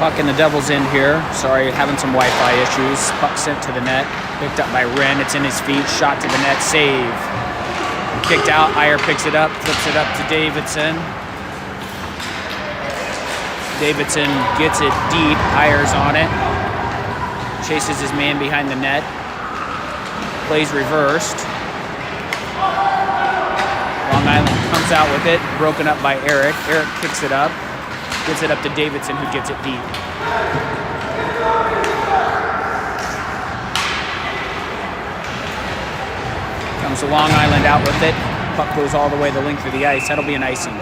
Puck in the devil's end here. Sorry, having some Wi-Fi issues. Puck sent to the net. Picked up by Wren. It's in his feet. Shot to the net. Save. Kicked out. Iyer picks it up. Flips it up to Davidson. Davidson gets it deep. Iyer's on it. Chases his man behind the net. Plays reversed. Long Island comes out with it. Broken up by Eric. Eric kicks it up. Gives it up to Davidson, who gets it deep. Comes to Long Island out with it. Puck goes all the way the length of the ice. That'll be an icing.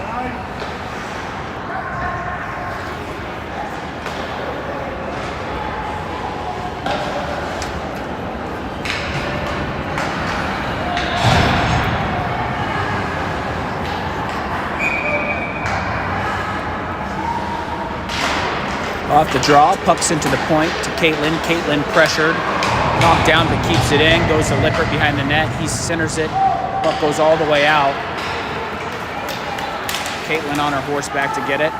Off the draw, puck's into the point to Caitlin. Caitlin pressured, knocked down but keeps it in. Goes to Lippert behind the net. He centers it. Puck goes all the way out. Caitlin on her horseback to get it.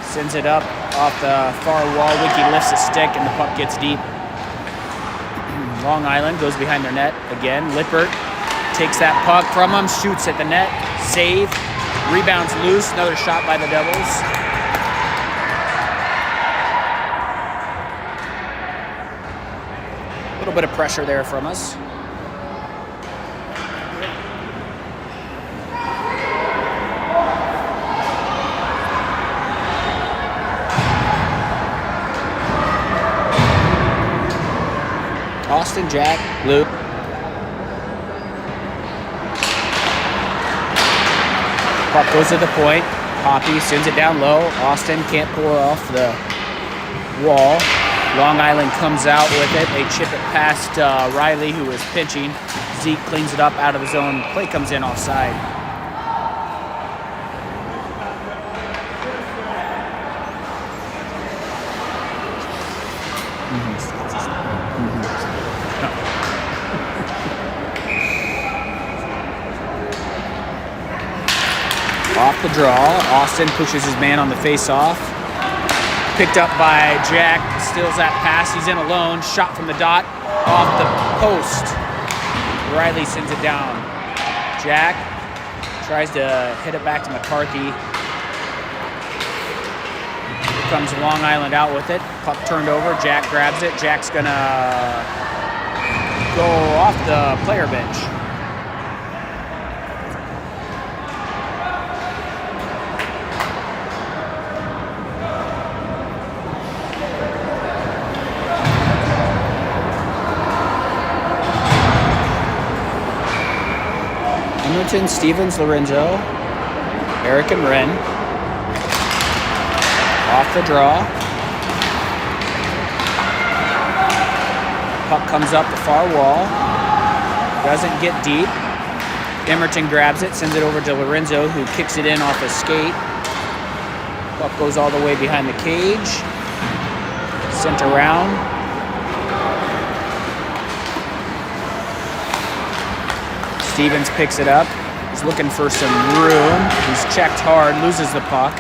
Sends it up off the far wall. Wiki lifts a stick and the puck gets deep. Long Island goes behind their net again. Lippert takes that puck from him, shoots at the net. Save. Rebounds loose. Another shot by the Devils. A little bit of pressure there from us. Austin, Jack, Luke. Puck goes to the point. Poppy sends it down low. Austin can't pull it off the wall. Long Island comes out with it. They chip it past Riley, who is pinching. Zeke cleans it up out of his own. Play comes in offside. Off the draw. Austin pushes his man on the face-off. Picked up by Jack, steals that pass. He's in alone. Shot from the dot, off the post. Riley sends it down. Jack tries to hit it back to McCarthy. Here comes Long Island out with it. Puck turned over. Jack grabs it. Jack's gonna go off the player bench. Stevens, Lorenzo, Eric and Wren. Off the draw. Puck comes up the far wall. Doesn't get deep. Emerton grabs it, sends it over to Lorenzo, who kicks it in off his skate. Puck goes all the way behind the cage. Sent around. Stevens picks it up. He's looking for some room. He's checked hard, loses the puck.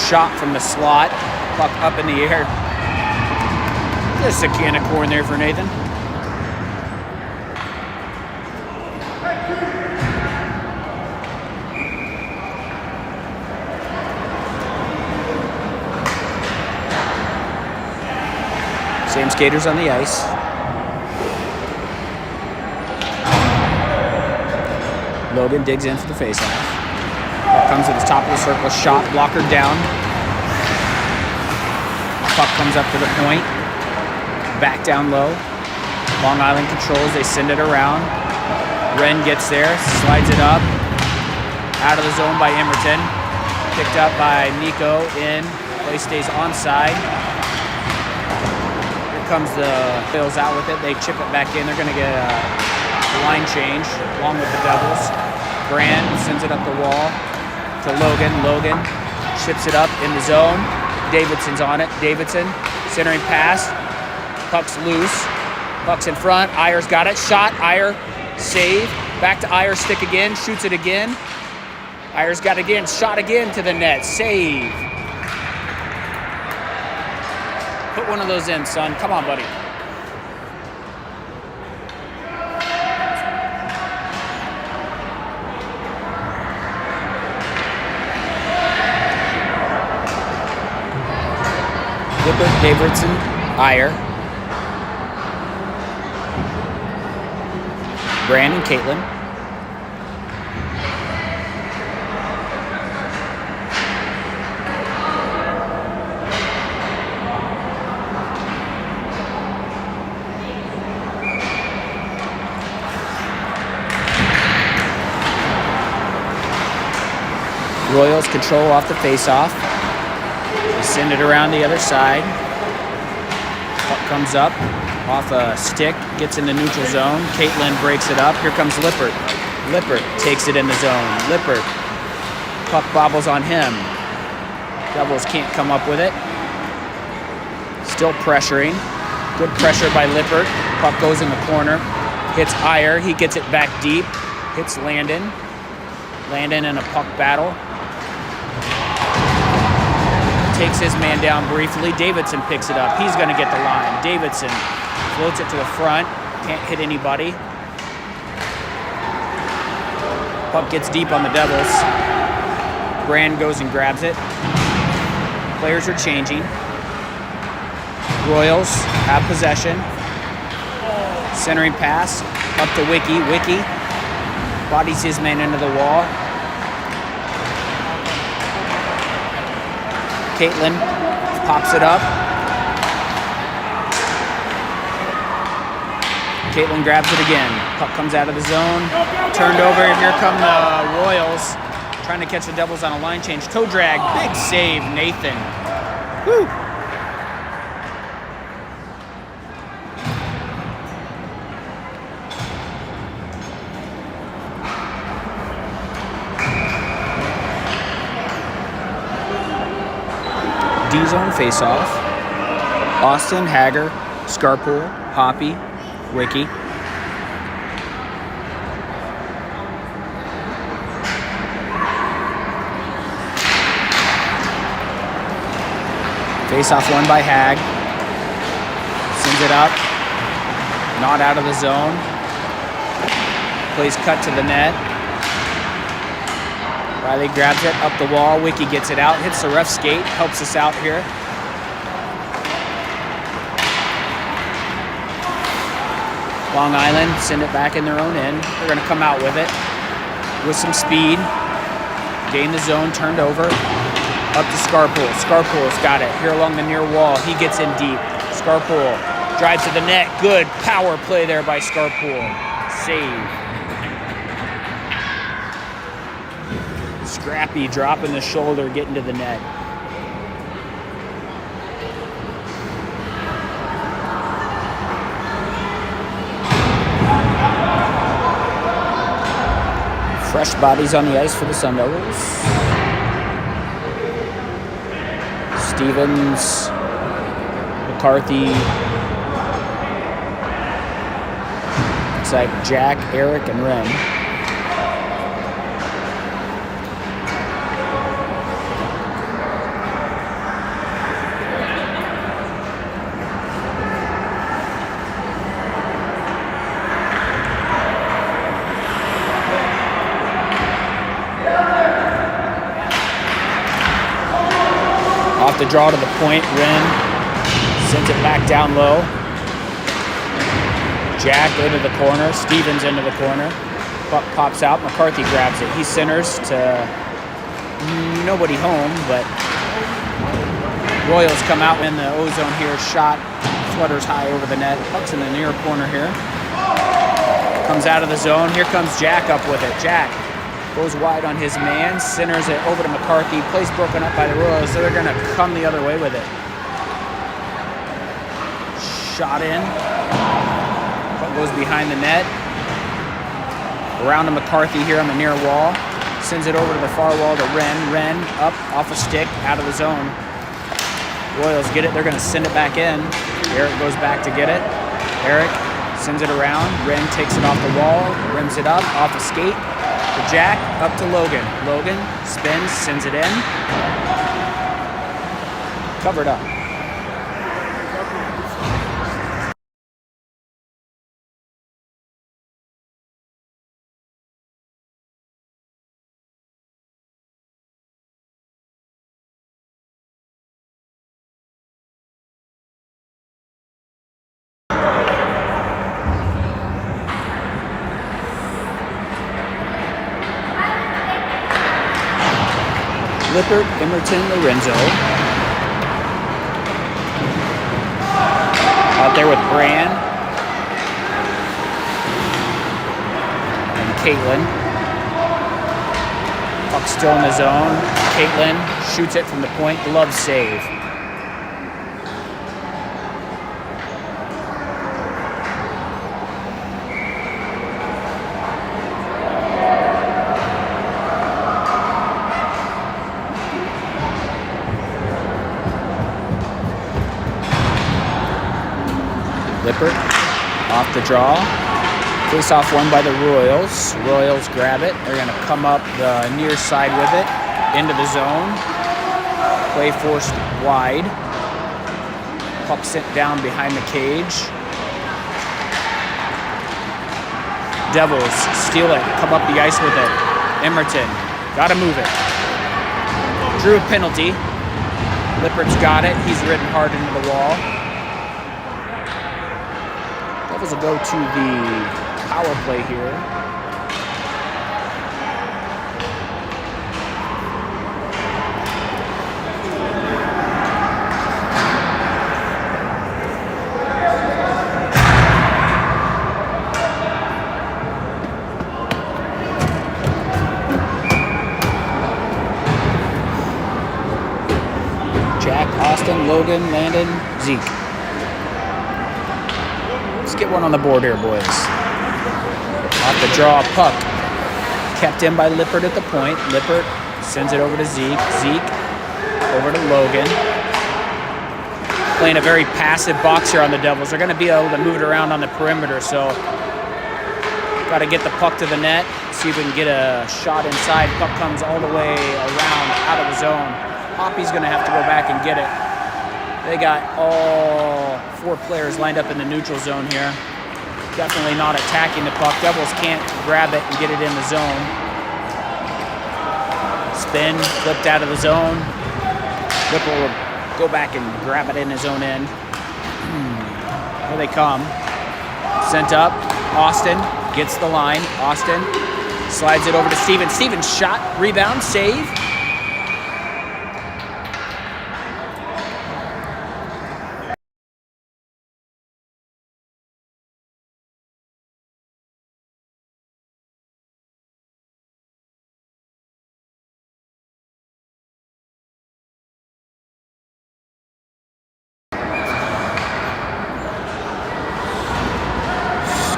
Shot from the slot. Puck up in the air. Just a can of corn there for Nathan. Same skaters on the ice. Logan digs in for the faceoff. Puck comes to the top of the circle. Shot, blocker down. Puck comes up to the point. Back down low. Long Island controls. They send it around. Wren gets there. Slides it up. Out of the zone by Emerton. Picked up by Nico in. Play stays onside. Here comes the Bills out with it. They chip it back in. They're going to get a line change along with the Devils. Brand sends it up the wall to Logan. Logan chips it up in the zone. Davidson's on it. Davidson centering pass. Puck's loose. Puck's in front. Iyer's got it. Shot. Iyer save. Back to Iyer. Stick again. Shoots it again. Iyer's got it again. Shot again to the net. Save. Put one of those in, son. Come on, buddy. Lippert, Davidson, Iyer, Brandon, Caitlin, Royals control off the face-off. They send it around the other side. Puck comes up off a stick, gets in the neutral zone. Caitlin breaks it up. Here comes Lippert. Lippert takes it in the zone. Lippert. Puck bobbles on him. Devils can't come up with it. Still pressuring. Good pressure by Lippert. Puck goes in the corner. Hits Iyer. He gets it back deep. Hits Landon. Landon in a puck battle. Takes his man down briefly. Davidson picks it up. He's going to get the line. Davidson floats it to the front. Can't hit anybody. Puck gets deep on the Devils. Brand goes and grabs it. Players are changing. Royals have possession. Centering pass up to Wiki. Wiki bodies his man into the wall. Caitlin pops it up. Caitlin grabs it again. Puck comes out of the zone. Turned over. Here come the Royals. Trying to catch the Devils on a line change. Toe drag. Big save, Nathan. Woo! D-zone face-off. Austin, Hager, Scarpool, Hoppy, Wiki. Face-off won by Hag. Sends it up. Not out of the zone. Plays cut to the net. Riley grabs it up the wall. Wiki gets it out. Hits the ref skate. Helps us out here. Long Island send it back in their own end. They're going to come out with it with some speed. Gain the zone. Turned over. Up to Scarpool. Scarpool's got it. Here along the near wall. He gets in deep. Scarpool drives to the net. Good power play there by Scarpool. Save. Scrappy dropping the shoulder, getting to the net. Fresh bodies on the ice for the Sun Devils. Stevens, McCarthy. Looks like Jack, Eric, and Ren. Off the draw to the point, Ren sends it back down low. Jack into the corner, Stevens into the corner. Puck pops out, McCarthy grabs it. He centers to nobody home, but Royals come out in the O-zone here. Shot flutters high over the net. Puck's in the near corner here. Comes out of the zone. Here comes Jack up with it. Jack goes wide on his man, centers it over to McCarthy. Place broken up by the Royals, so they're going to come the other way with it. Shot in. Puck goes behind the net. Around to McCarthy here on the near wall. Sends it over to the far wall to Ren. Ren up off a stick, out of the zone. Royals get it. They're going to send it back in. Eric goes back to get it. Eric sends it around. Ren takes it off the wall, rims it up, off a skate. To Jack, up to Logan. Logan spins, sends it in. Covered up. Lippert, Emerton, Lorenzo. Out there with Bran and Caitlin. Puck still in the zone. Caitlin shoots it from the point. Glove save. Lippert off the draw. Face-off won by the Royals. Royals grab it. They're going to come up the near side with it. Into the zone. Play forced wide. Puck sent down behind the cage. Devils steal it. Come up the ice with it. Emerton. Got to move it. Drew a penalty. Lippert's got it. He's ridden hard into the wall. Devils will go to the power play here. Jack, Austin, Logan, Landon, Zeke. Let's get one on the board here, boys. Off the draw, puck. Kept in by Lippert at the point. Lippert sends it over to Zeke. Zeke over to Logan. Playing a very passive box here on the Devils. They're going to be able to move it around on the perimeter, so got to get the puck to the net. See if we can get a shot inside. Puck comes all the way around out of the zone. Hoppy's going to have to go back and get it. They got all 4 players lined up in the neutral zone here. Definitely not attacking the puck. Devils can't grab it and get it in the zone. Spin, flipped out of the zone. Whipple will go back and grab it in his own end. Here they come. Sent up. Austin gets the line. Austin slides it over to Steven. Steven's shot, rebound, save.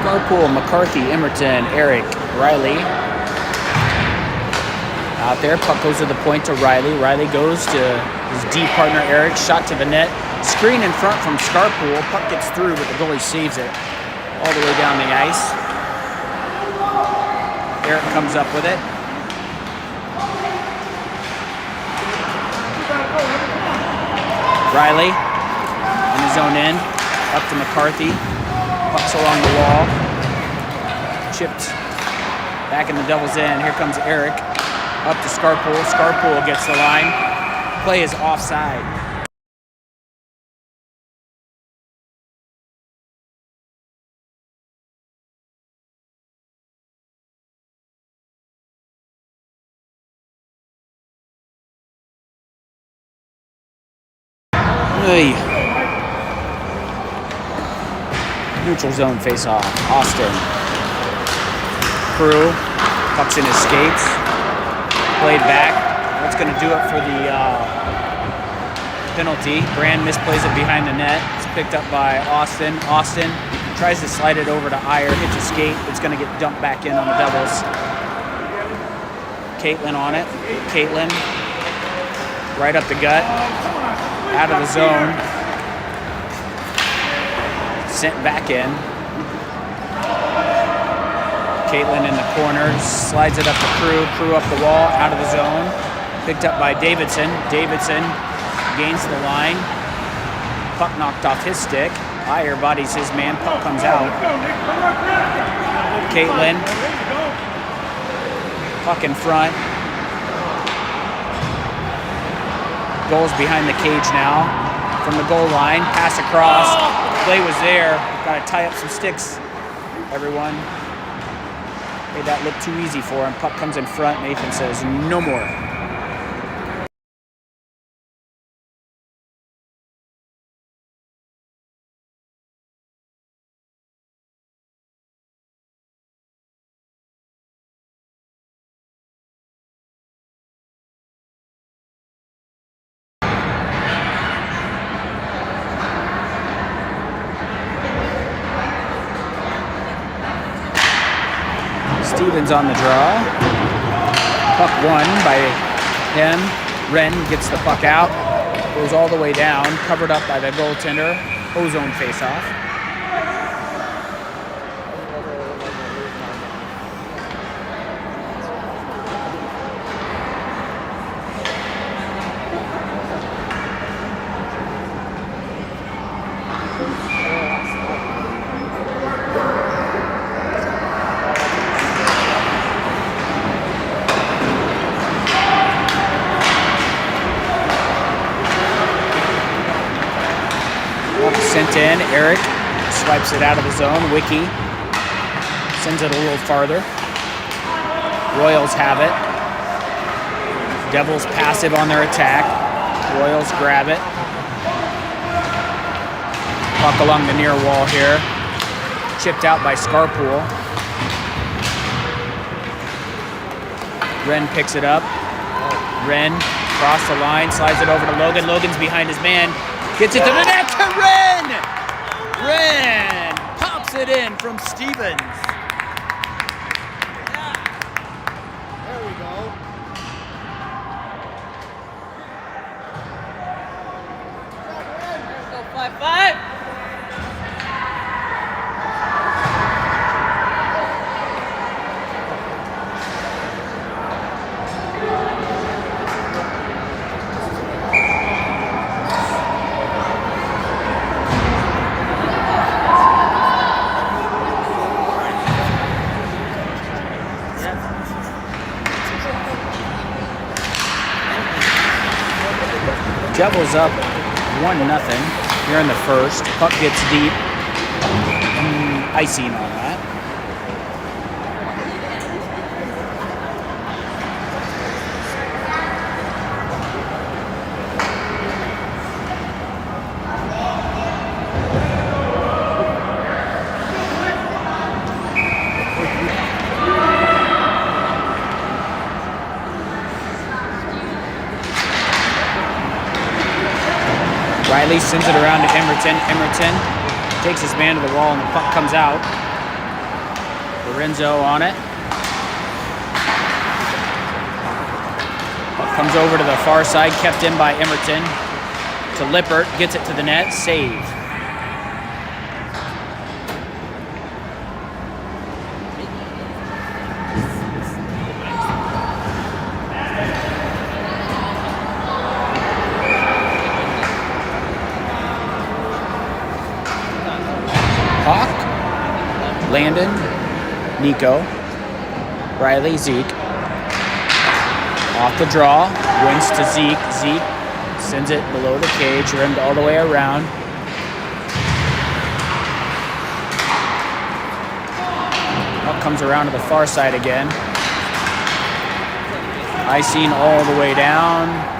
Scarpool, McCarthy, Emerton, Eric, Riley. Out there, puck goes to the point to Riley. Riley goes to his D partner, Eric. Shot to the net. Screen in front from Scarpool. Puck gets through, but the goalie saves it all the way down the ice. Eric comes up with it. Riley in his own end. Up to McCarthy. Puck's along the wall. Chipped back in the Devils' end. Here comes Eric. Up to Scarpool. Scarpool gets the line. Play is offside. Hey. Neutral zone face-off. Austin. Crew. Puck's in his skates. Played back. That's going to do it for the penalty. Brand misplays it behind the net. It's picked up by Austin. Austin tries to slide it over to Iyer. Hits a skate. It's going to get dumped back in on the Devils. Caitlin on it. Caitlin. Right up the gut. Out of the zone. Sent back in. Caitlin in the corner, slides it up the Crew. Crew up the wall, out of the zone. Picked up by Davidson. Davidson gains the line. Puck knocked off his stick. Iyer bodies his man. Puck comes out. Caitlin. Puck in front. Goals behind the cage now. From the goal line, pass across. Play was there. Got to tie up some sticks, everyone. Made that look too easy for him. Puck comes in front. Nathan says, no more. Stevens on the draw. Puck won by him. Wren gets the puck out. Goes all the way down. Covered up by the goaltender. Ozone face-off. Sent in. Eric swipes it out of the zone. Wiki sends it a little farther. Royals have it. Devils passive on their attack. Royals grab it. Puck along the near wall here. Chipped out by Scarpool. Wren picks it up. Wren across the line, slides it over to Logan. Logan's behind his man. Gets it to the net to Wren! Wren pops it in from Stevens. There we go. Let's go 5-5. Devils up 1-0 here in the first. Puck gets deep. Icing on that. Riley sends it around to Emerton. Emerton takes his man to the wall and the puck comes out. Lorenzo on it. Puck comes over to the far side, kept in by Emerton. To Lippert, gets it to the net, save. Hawk, Landon, Nico, Riley, Zeke. Off the draw, wins to Zeke. Zeke sends it below the cage, rimmed all the way around. Puck comes around to the far side again. Icing all the way down.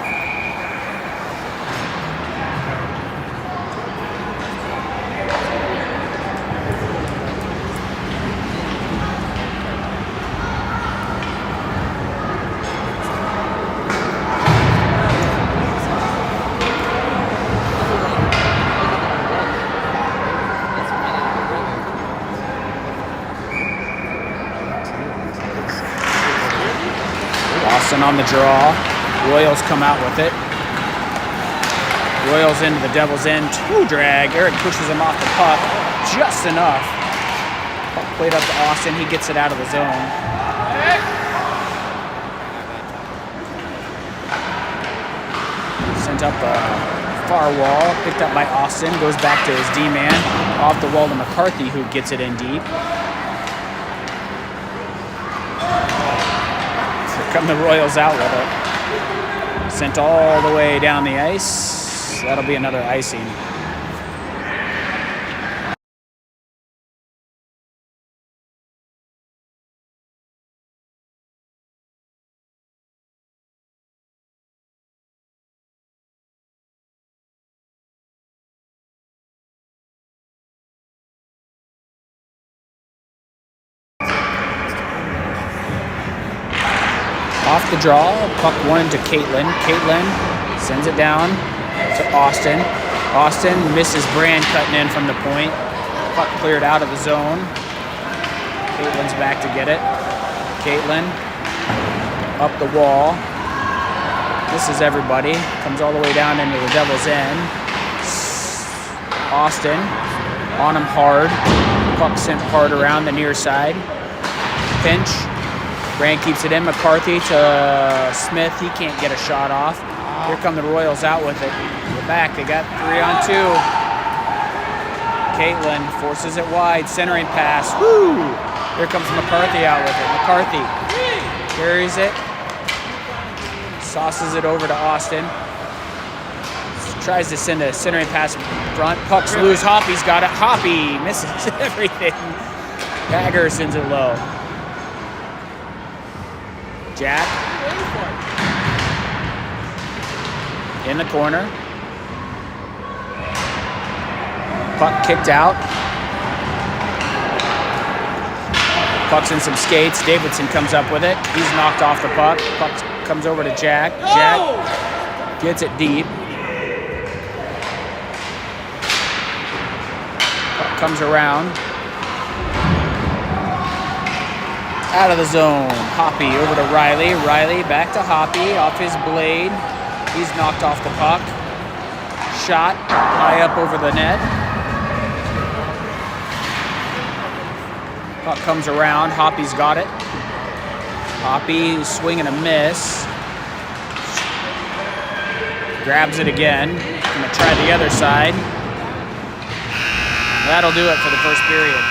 Austin on the draw. Royals come out with it. Royals into the Devils' end. Two drag. Eric pushes him off the puck just enough. Puck played up to Austin. He gets it out of the zone. Sent up the far wall. Picked up by Austin. Goes back to his D-man. Off the wall to McCarthy, who gets it in deep. Come the Royals out with it. Sent all the way down the ice. That'll be another icing. Off the draw, puck won to Caitlin. Caitlin sends it down to Austin. Austin misses Brand cutting in from the point. Puck cleared out of the zone. Caitlin's back to get it. Caitlin up the wall. Misses everybody. Comes all the way down into the Devil's End. Austin on him hard. Puck sent hard around the near side. Pinch. Grant keeps it in. McCarthy to Smith. He can't get a shot off. Here come the Royals out with it. We're back. They got 3-on-2. Caitlin forces it wide. Centering pass. Woo! Here comes McCarthy out with it. McCarthy carries it. Sauces it over to Austin. Tries to send a centering pass front. Puck's loose. Hoppy's got it. Hoppy misses everything. Bagger sends it low. Jack in the corner. Puck kicked out. Puck's in some skates. Davidson comes up with it. He's knocked off the puck. Puck comes over to Jack. Jack gets it deep. Puck comes around. Out of the zone. Hoppy over to Riley. Riley back to Hoppy. Off his blade. He's knocked off the puck. Shot high up over the net. Puck comes around. Hoppy's got it. Hoppy swing and a miss. Grabs it again. Gonna try the other side. That'll do it for the first period.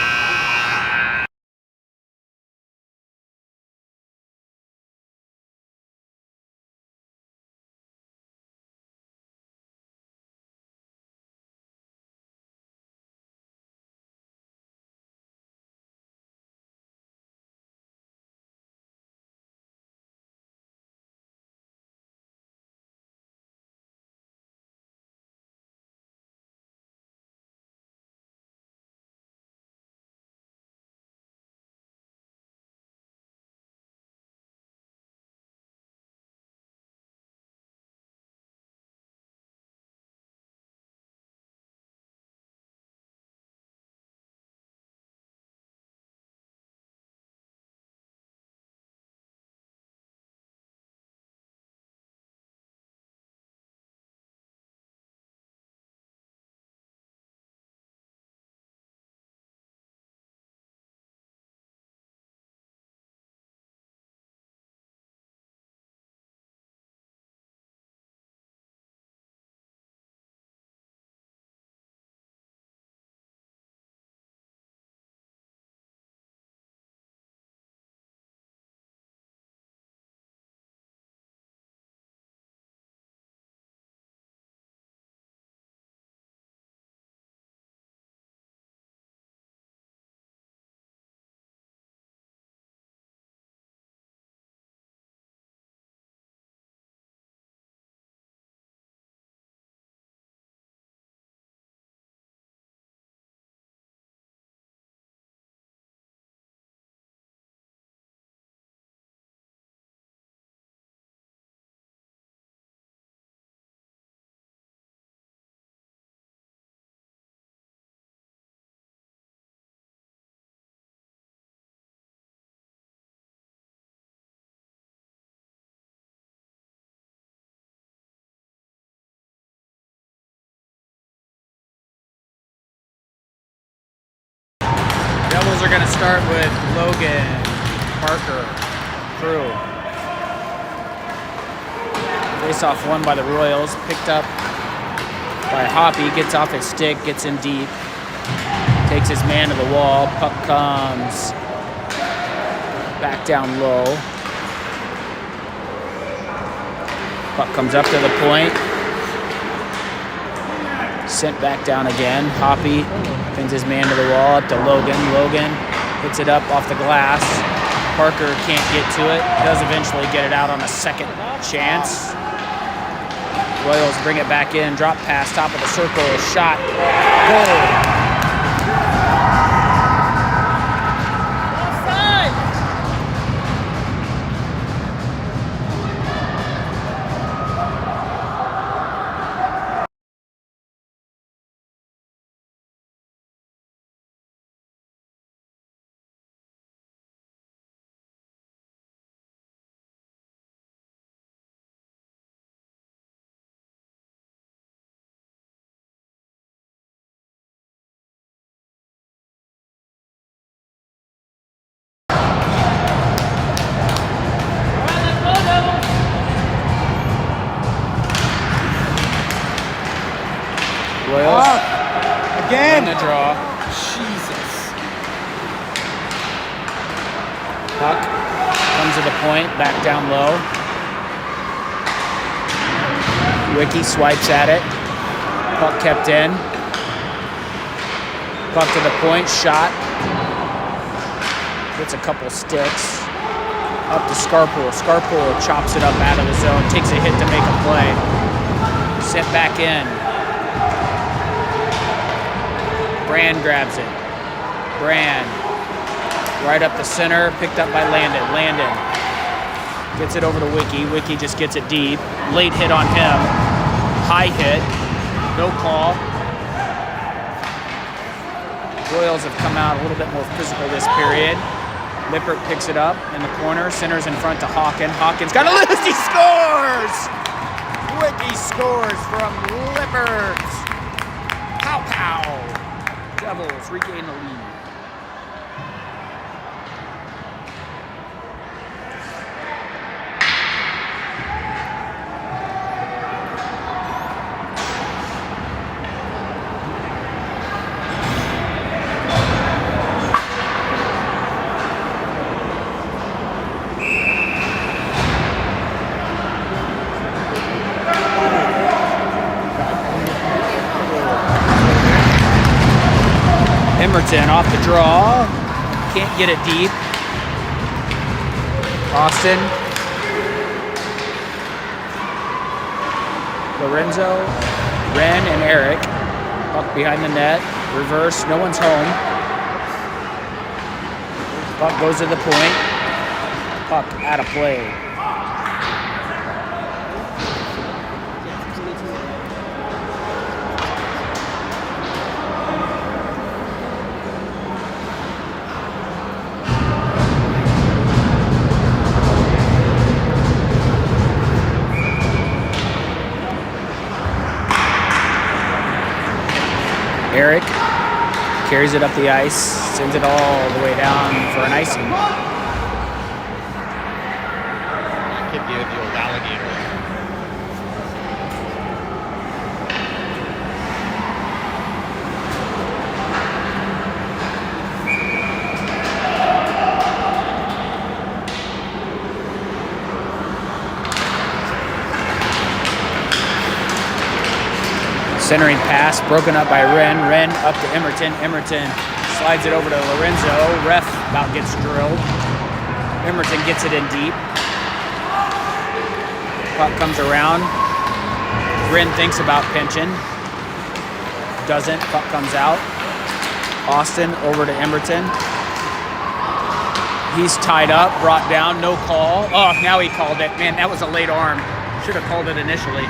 Devils are going to start with Logan, Parker, Crew. Face-off won by the Royals, picked up by Hoppy, gets off his stick, gets in deep, takes his man to the wall, puck comes back down low. Puck comes up to the point, sent back down again. Hoppy pins his man to the wall, up to Logan. Logan hits it up off the glass. Parker can't get to it. Does eventually get it out on a second chance. Royals bring it back in. Drop pass, top of the circle, shot, goal. Royals Again. in the draw. Jesus. Puck comes to the point, back down low. Wiki swipes at it. Puck kept in. Puck to the point, shot. Gets a couple sticks. Up to Scarpool. Scarpool chops it up out of the zone, takes a hit to make a play. Sent back in. Brand grabs it. Brand. Right up the center, picked up by Landon. Landon gets it over to Wiki. Wiki just gets it deep. Late hit on him. High hit. No call. Royals have come out a little bit more physical this period. Lippert picks it up in the corner. Centers in front to Hawkins. Hawkins got a list. He scores! Wiki scores from Lippert. Pow pow. Devils regain the lead. Emerton off the draw. Can't get it deep. Austin. Lorenzo, Ren, and Eric. Puck behind the net. Reverse. No one's home. Puck goes to the point. Puck out of play. Eric carries it up the ice, sends it all the way down for an icing. That kid gave it the old alligator. Centering pass, broken up by Ren. Ren up to Emerton. Emerton slides it over to Lorenzo. Ref about gets drilled. Emerton gets it in deep. Puck comes around. Ren thinks about pinching. Doesn't. Puck comes out. Austin over to Emerton. He's tied up, brought down, no call. Oh, now he called it. Man, that was a late arm. Should have called it initially.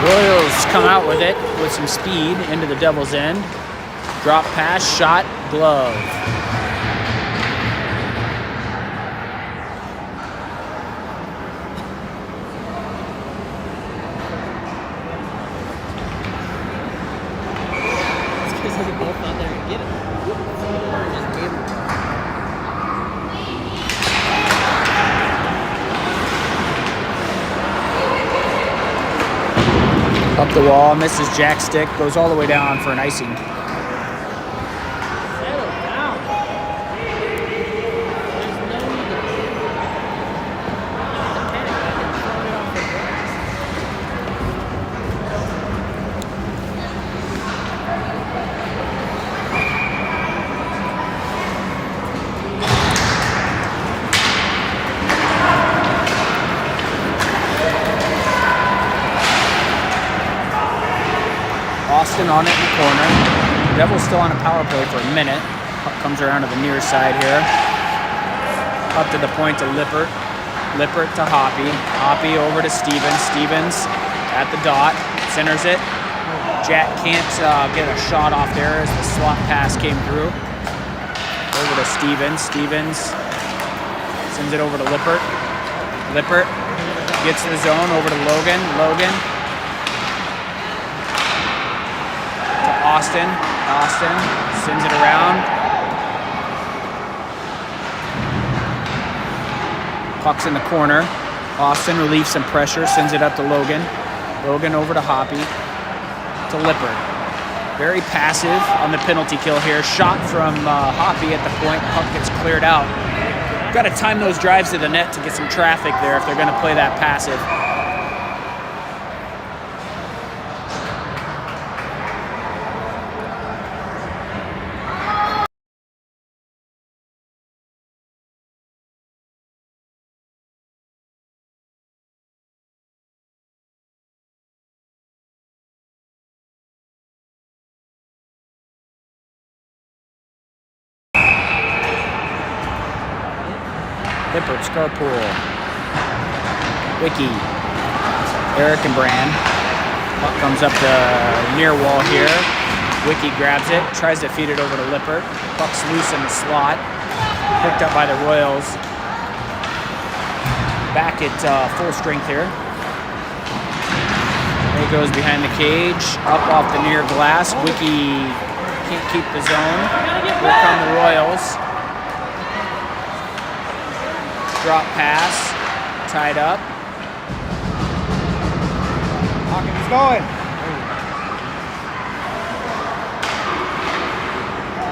Royals come out with it with some speed into the Devil's end. Drop pass, shot, glove. These guys are both out there and get it. Just gave it. Up the wall, misses Jack's stick, goes all the way down for an icing. Settle down. There's no need to panic. I can throw it off the grass. Austin on it in the corner. Devil's still on a power play for a minute. Puck comes around to the near side here. Up to the point to Lippert. Lippert to Hoppy. Hoppy over to Stevens. Stevens at the dot. Centers it. Jack can't get a shot off there as the slot pass came through. Over to Stevens. Stevens sends it over to Lippert. Lippert gets to the zone. Over to Logan. Logan to Austin. Austin sends it around. Puck's in the corner. Austin relieves some pressure, sends it up to Logan. Logan over to Hoppy. To Lippert. Very passive on the penalty kill here. Shot from Hoppy at the point. Puck gets cleared out. Got to time those drives to the net to get some traffic there if they're going to play that passive. Lippert, Scarpool, Wiki, Eric and Brand. Puck comes up the near wall here. Wiki grabs it, tries to feed it over to Lippert. Puck's loose in the slot. Picked up by the Royals. Back at full strength here. There he goes behind the cage, up off the near glass. Wiki can't keep the zone. Here come the Royals. Drop pass, tied up. Hawkins going.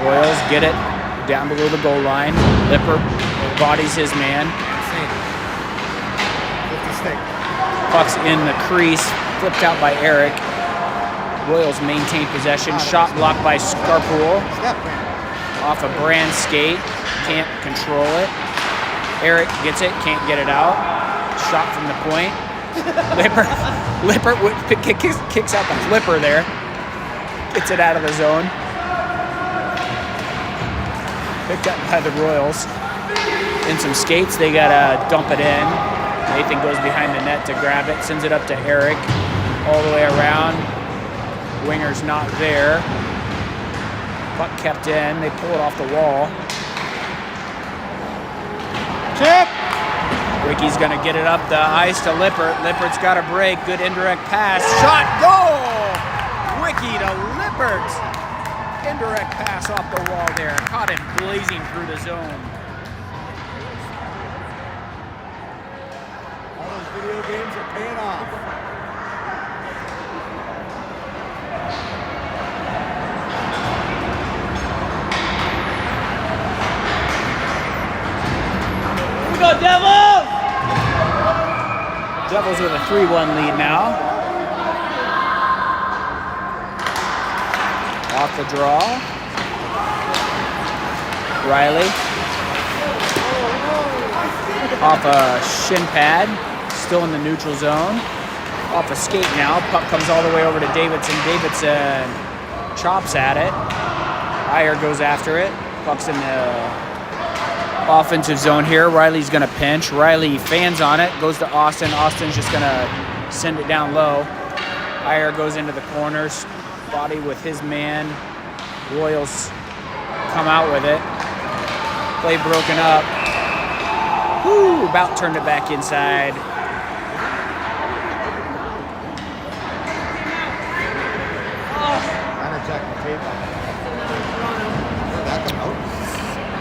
Royals get it down below the goal line. Lippert bodies his man. Puck's in the crease, flipped out by Eric. Royals maintain possession. Shot blocked by Scarpool. Off a Brand skate, can't control it. Eric gets it, can't get it out. Shot from the point. Lippert kicks out the flipper there. Gets it out of the zone. Picked up by the Royals. In some skates, they gotta dump it in. Nathan goes behind the net to grab it, sends it up to Eric. All the way around. Winger's not there. Puck kept in, they pull it off the wall. Chip! Ricky's going to get it up the ice to Lippert. Lippert's got a break. Good indirect pass. Shot. Goal! Ricky to Lippert. Indirect pass off the wall there. Caught him blazing through the zone. All those video games are paying off. Go Devils! Devils with a 3-1 lead now. Off the draw. Riley. Off a shin pad. Still in the neutral zone. Off a skate now. Puck comes all the way over to Davidson. Davidson chops at it. Iyer goes after it. Puck's in the offensive zone here. Riley's going to pinch. Riley fans on it. Goes to Austin. Austin's just going to send it down low. Iyer goes into the corners. Body with his man. Royals come out with it. Play broken up. Woo! About turned it back inside.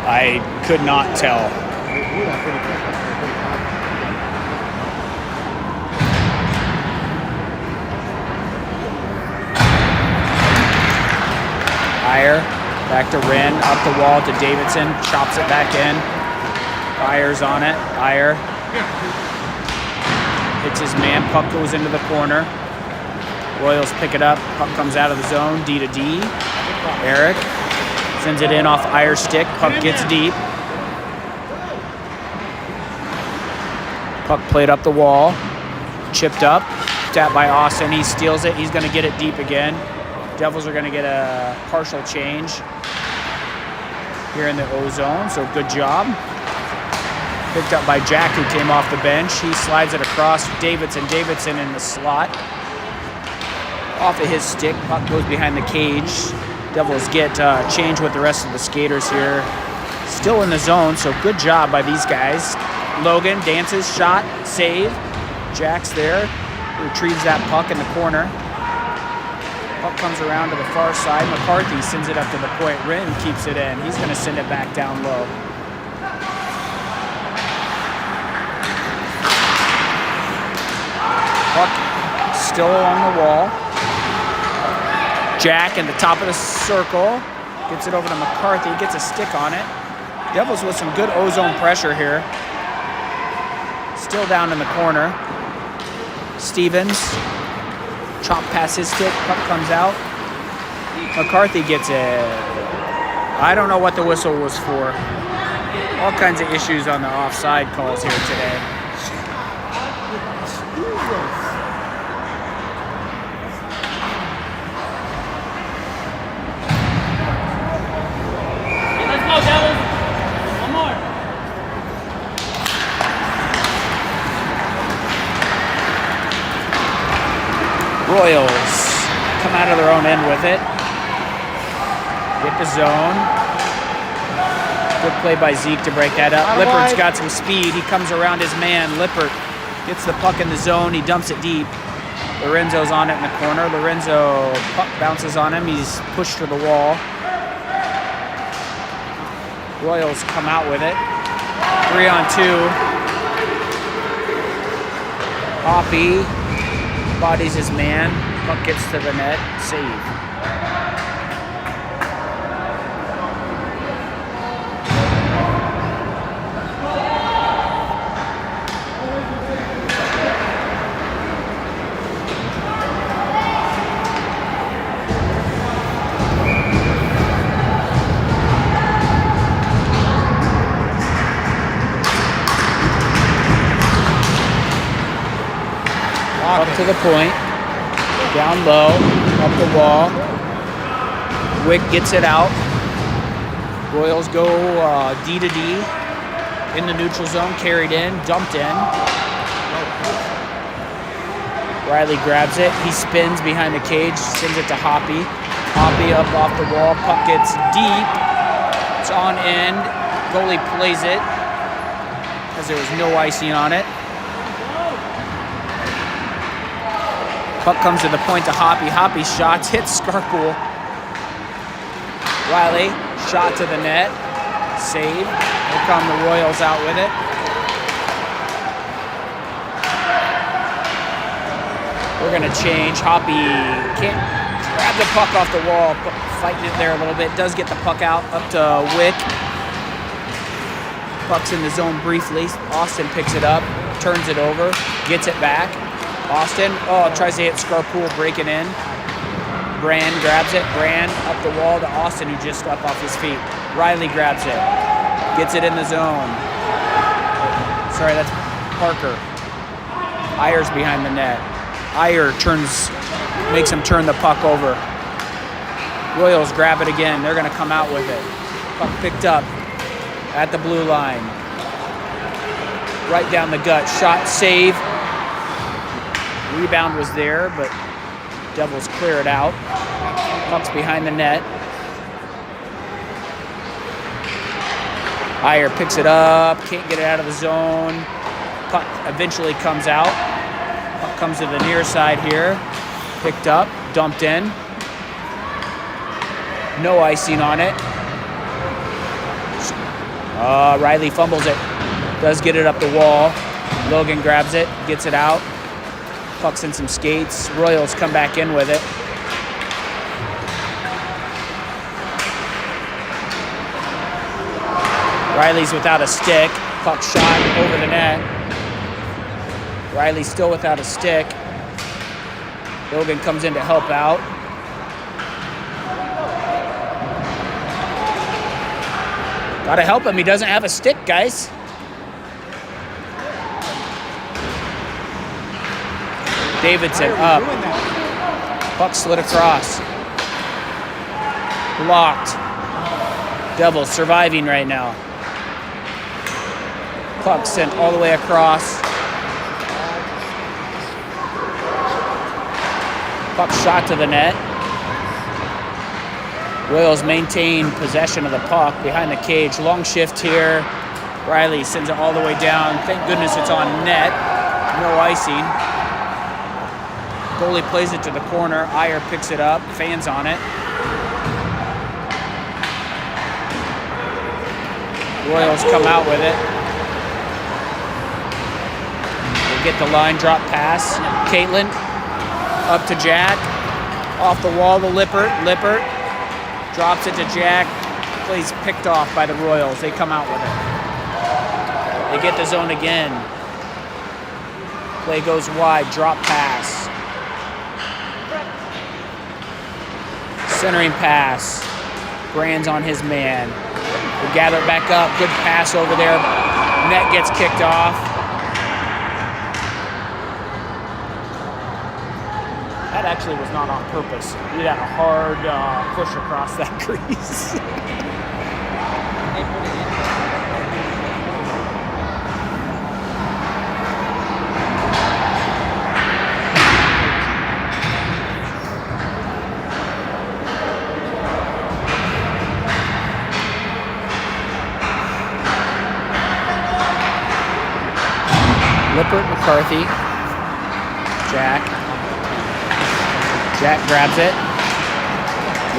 I could not tell. Iyer back to Wren, up the wall to Davidson, chops it back in. Iyer's on it. Iyer hits his man. Puck goes into the corner. Royals pick it up. Puck comes out of the zone. D to D. Eric sends it in off Iyer's stick. Puck gets deep. Puck played up the wall. Chipped up. Tapped by Austin. He steals it. He's going to get it deep again. Devils are going to get a partial change here in the O zone, so good job. Picked up by Jack, who came off the bench. He slides it across. Davidson in the slot. Off of his stick, puck goes behind the cage. Devils get change with the rest of the skaters here. Still in the zone, so good job by these guys. Logan dances, shot, save. Jack's there, retrieves that puck in the corner. Puck comes around to the far side. McCarthy sends it up to the point. Rin keeps it in. He's going to send it back down low. Puck still along the wall. Jack in the top of the circle. Gets it over to McCarthy. Gets a stick on it. Devils with some good ozone pressure here. Still down in the corner. Stevens. Chop past his stick. Puck comes out. McCarthy gets it. I don't know what the whistle was for. All kinds of issues on the offside calls here today. Royals come out of their own end with it. Get the zone. Good play by Zeke to break that up. Lippert's got some speed. He comes around his man. Lippert gets the puck in the zone. He dumps it deep. Lorenzo's on it in the corner. Lorenzo, puck bounces on him. He's pushed to the wall. Royals come out with it. 3-on-2. Hoppy bodies his man. Puck gets to the net. Save. Up to the point, down low, up the wall. Wick gets it out. Royals go D to D in the neutral zone, carried in, dumped in. Riley grabs it. He spins behind the cage, sends it to Hoppy. Hoppy up off the wall. Puck gets deep. It's on end. Goalie plays it because there was no icing on it. Puck comes to the point to Hoppy. Hoppy shots, hits Scarpool. Riley, shot to the net. Save. Here come the Royals out with it. We're going to change. Hoppy can't grab the puck off the wall. Fighting it there a little bit. Does get the puck out up to Wick. Puck's in the zone briefly. Austin picks it up, turns it over, gets it back. Austin, tries to hit Scarpool, breaking in. Brand grabs it. Brand up the wall to Austin, who just stepped off his feet. Riley grabs it. Gets it in the zone. Sorry, that's Parker. Ayer's behind the net. Ayer makes him turn the puck over. Royals grab it again. They're going to come out with it. Puck picked up at the blue line. Right down the gut. Shot, save. Rebound was there, but Devils clear it out. Puck's behind the net. Ayer picks it up, can't get it out of the zone. Puck eventually comes out. Puck comes to the near side here. Picked up, dumped in. No icing on it. Riley fumbles it. Does get it up the wall. Logan grabs it, gets it out. Puck's in some skates. Royals come back in with it. Riley's without a stick. Puck shot over the net. Riley's still without a stick. Logan comes in to help out. Gotta help him. He doesn't have a stick, guys. Davidson up. Puck slid across. Blocked. Devils surviving right now. Puck sent all the way across. Puck shot to the net. Royals maintain possession of the puck behind the cage. Long shift here. Riley sends it all the way down. Thank goodness it's on net. No icing. Goalie plays it to the corner. Iyer picks it up. Fans on it. Royals come out with it. They get the line drop pass. Caitlin up to Jack. Off the wall to Lippert. Lippert drops it to Jack. Plays picked off by the Royals. They come out with it. They get the zone again. Play goes wide. Drop pass. Centering pass. Brand's on his man. We gather it back up. Good pass over there. Net gets kicked off. That actually was not on purpose. We had a hard push across that crease. Lippert, McCarthy, Jack. Jack grabs it.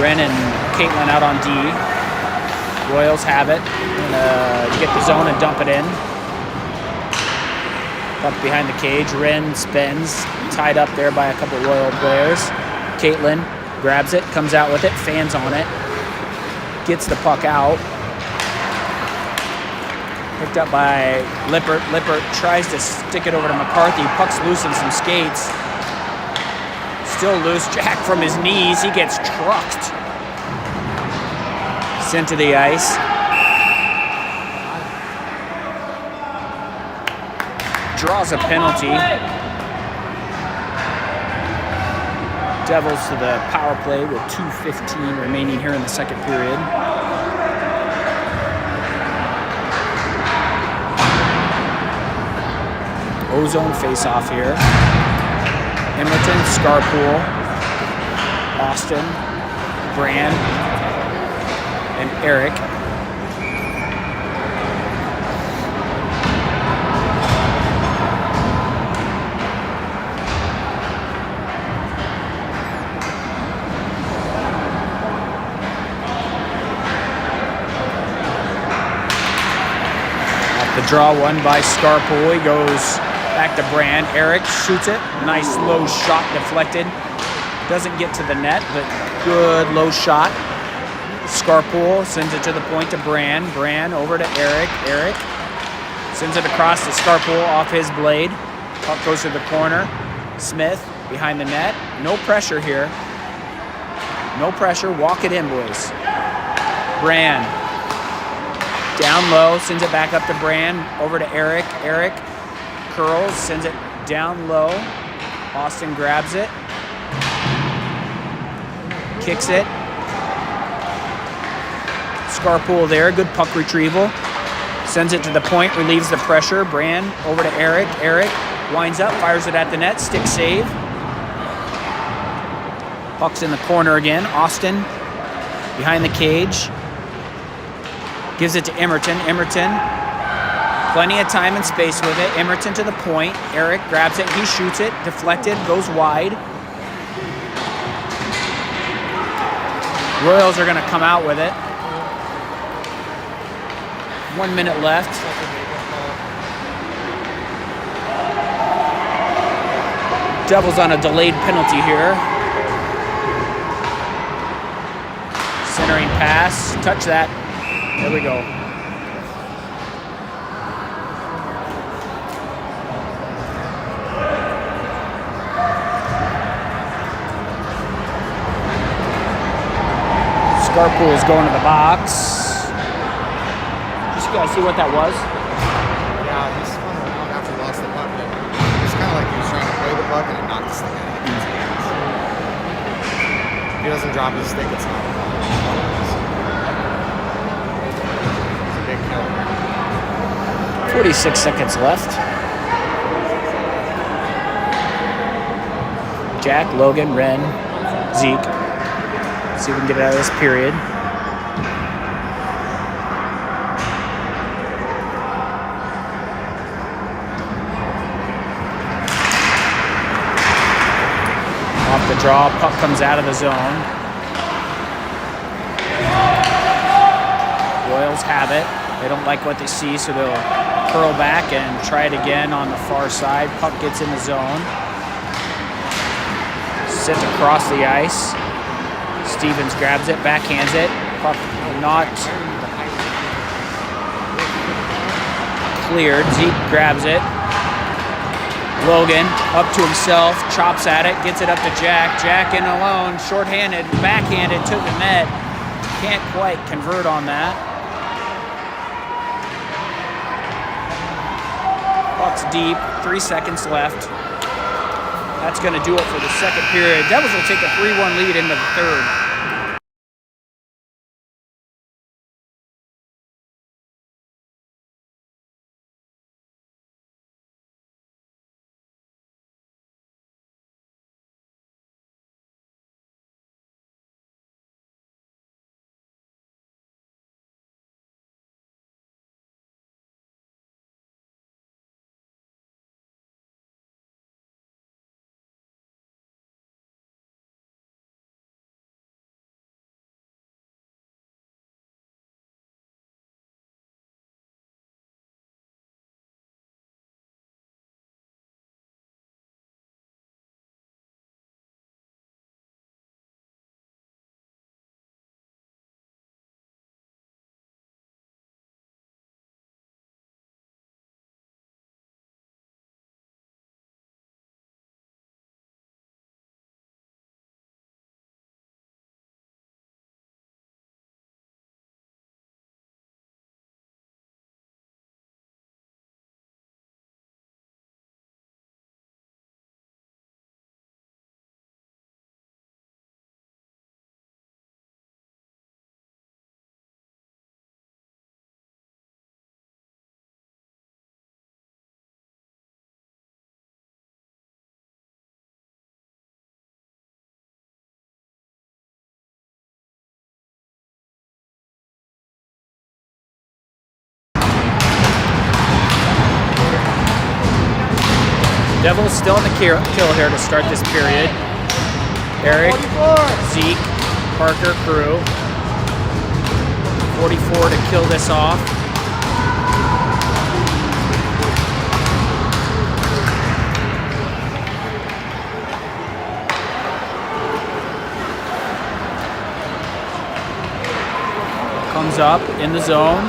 Ren and Caitlin out on D. Royals have it. Gonna get the zone and dump it in. Puck behind the cage. Ren spins. Tied up there by a couple Royal players. Caitlin grabs it, comes out with it, fans on it. Gets the puck out. Picked up by Lippert. Lippert tries to stick it over to McCarthy. Puck's loose in some skates. Still loose. Jack from his knees. He gets trucked. Sent to the ice. Draws a penalty. Devils to the power play with 2:15 remaining here in the second period. Ozone face-off here. Emerton, Scarpool, Austin, Brand, and Eric. Off the draw one by Scarpool. He goes back to Brand. Eric shoots it. Nice low shot deflected. Doesn't get to the net, but good low shot. Scarpool sends it to the point to Brand. Brand over to Eric. Eric sends it across to Scarpool off his blade. Puck goes to the corner. Smith behind the net. No pressure here. No pressure. Walk it in, boys. Brand down low. Sends it back up to Brand. Over to Eric. Eric curls, sends it down low. Austin grabs it. Kicks it. Scarpool there, good puck retrieval. Sends it to the point, relieves the pressure. Brand over to Eric. Eric winds up, fires it at the net, stick save. Puck's in the corner again. Austin behind the cage. Gives it to Emerton. Emerton. Plenty of time and space with it. Emerton to the point. Eric grabs it. He shoots it. Deflected. Goes wide. Royals are going to come out with it. 1 minute left. Devils on a delayed penalty here. Centering pass. Touch that. There we go. Scarpool is going to the box. Did you guys see what that was? Yeah, he spun around after he lost the puck. It's kind of like he was trying to play the puck and it knocked the stick out of his hands. If he doesn't drop his stick, it's not a foul. It's a big kill. 46 seconds left. Jack, Logan, Ren, Zeke. Let's see if we can get it out of this period. Off the draw, puck comes out of the zone. Royals have it. They don't like what they see, so they'll curl back and try it again on the far side. Puck gets in the zone. Sent across the ice. Stevens grabs it, backhands it. Puck not cleared. Zeke grabs it. Logan up to himself, chops at it, gets it up to Jack. Jack in alone, shorthanded, backhanded to the net. Can't quite convert on that. Puck's deep, 3 seconds left. That's going to do it for the second period. Devils will take a 3-1 lead into the third. Devils still in the kill here to start this period. Eric, Zeke, Parker, Crew. 44 to kill this off. Comes up in the zone.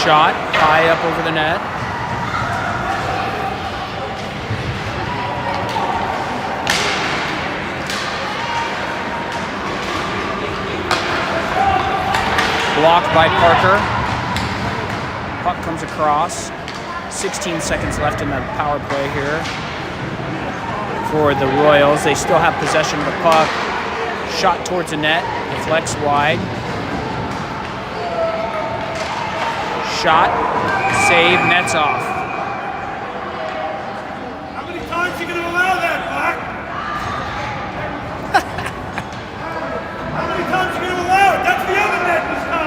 Shot high up over the net. Blocked by Parker. Puck comes across. 16 seconds left in the power play here for the Royals. They still have possession of the puck. Shot towards the net. Deflects wide. Shot. Save. Nets off. How many times are you going to allow that, Black? How many times are you going to allow it? That's the other net this time.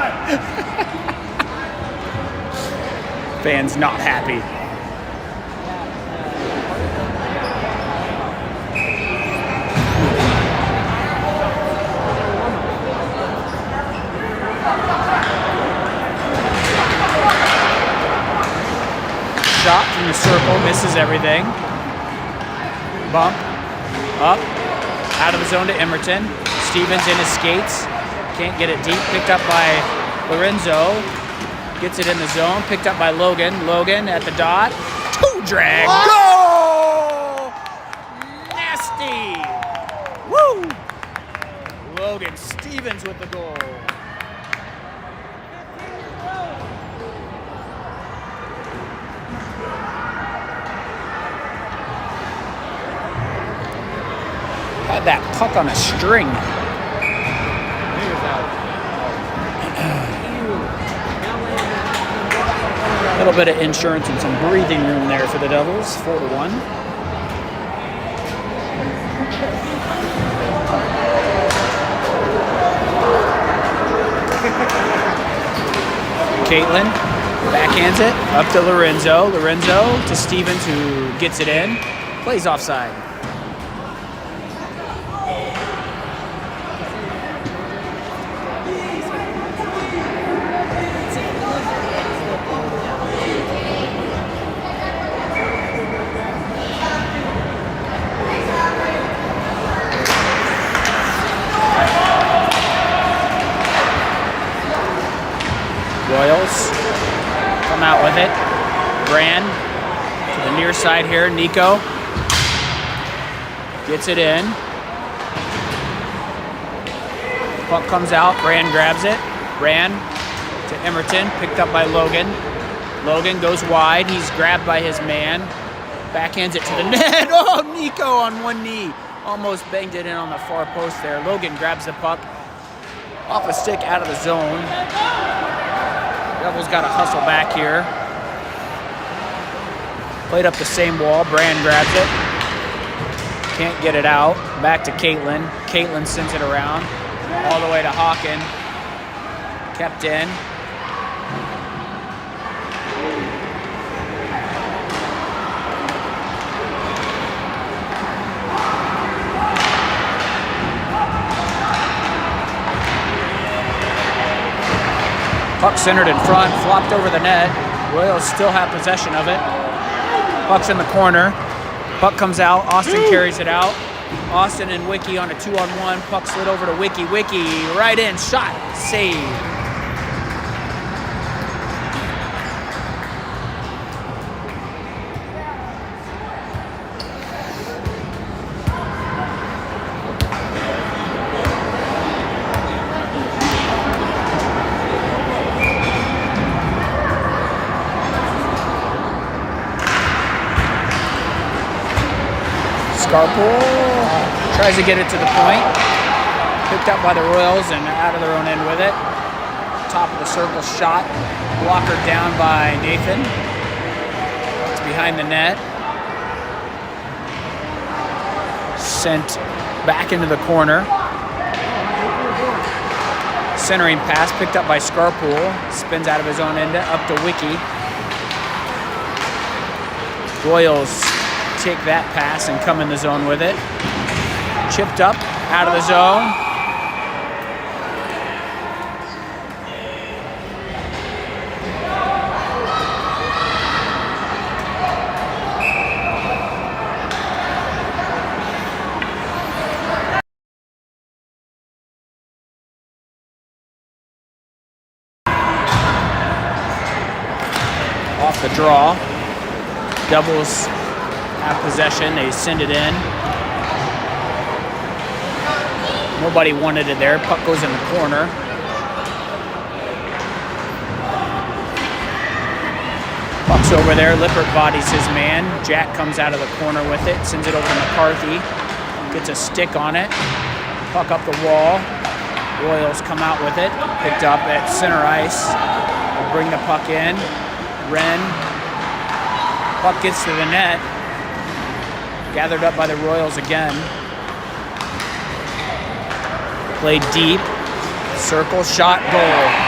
Fans not happy. Shot from the circle, misses everything. Bump, up, out of the zone to Emerton. Stevens in his skates, can't get it deep. Picked up by Lorenzo, gets it in the zone. Picked up by Logan. Logan at the dot. Toe drag, goal! Nasty! Woo! Logan Stevens with the goal. Had that puck on a string. little bit of insurance and some breathing room there for the Devils, 4-1. Caitlin backhands it up to Lorenzo. Lorenzo to Stevens, who gets it in. Plays offside. Royals come out with it. Brand to the near side here. Nico gets it in. Puck comes out. Brand grabs it. Brand to Emerton. Picked up by Logan. Logan goes wide. He's grabbed by his man. Backhands it to the net. Oh, Nico on one knee. Almost banged it in on the far post there. Logan grabs the puck off a stick out of the zone. Devils got to hustle back here. Played up the same wall. Brand grabs it. Can't get it out. Back to Caitlin. Caitlin sends it around. All the way to Hawken. Kept in. Puck centered in front, flopped over the net. Royals still have possession of it. Puck's in the corner. Puck comes out. Austin carries it out. Austin and Wiki on a 2-on-1. Puck slid over to Wiki. Wiki right in. Shot. Save. Scarpool tries to get it to the point. Picked up by the Royals and out of their own end with it. Top of the circle shot. Blocker down by Nathan. It's behind the net. Sent back into the corner. Centering pass picked up by Scarpool. Spins out of his own end up to Wiki. Royals take that pass and come in the zone with it. Chipped up out of the zone. Off the draw. Devils have possession. They send it in. Nobody wanted it there. Puck goes in the corner. Puck's over there. Lippert bodies his man. Jack comes out of the corner with it. Sends it over to McCarthy. Gets a stick on it. Puck up the wall. Royals come out with it. Picked up at center ice. They'll bring the puck in. Wren. Puck gets to the net. Gathered up by the Royals again. Played deep. Circle, shot, goal.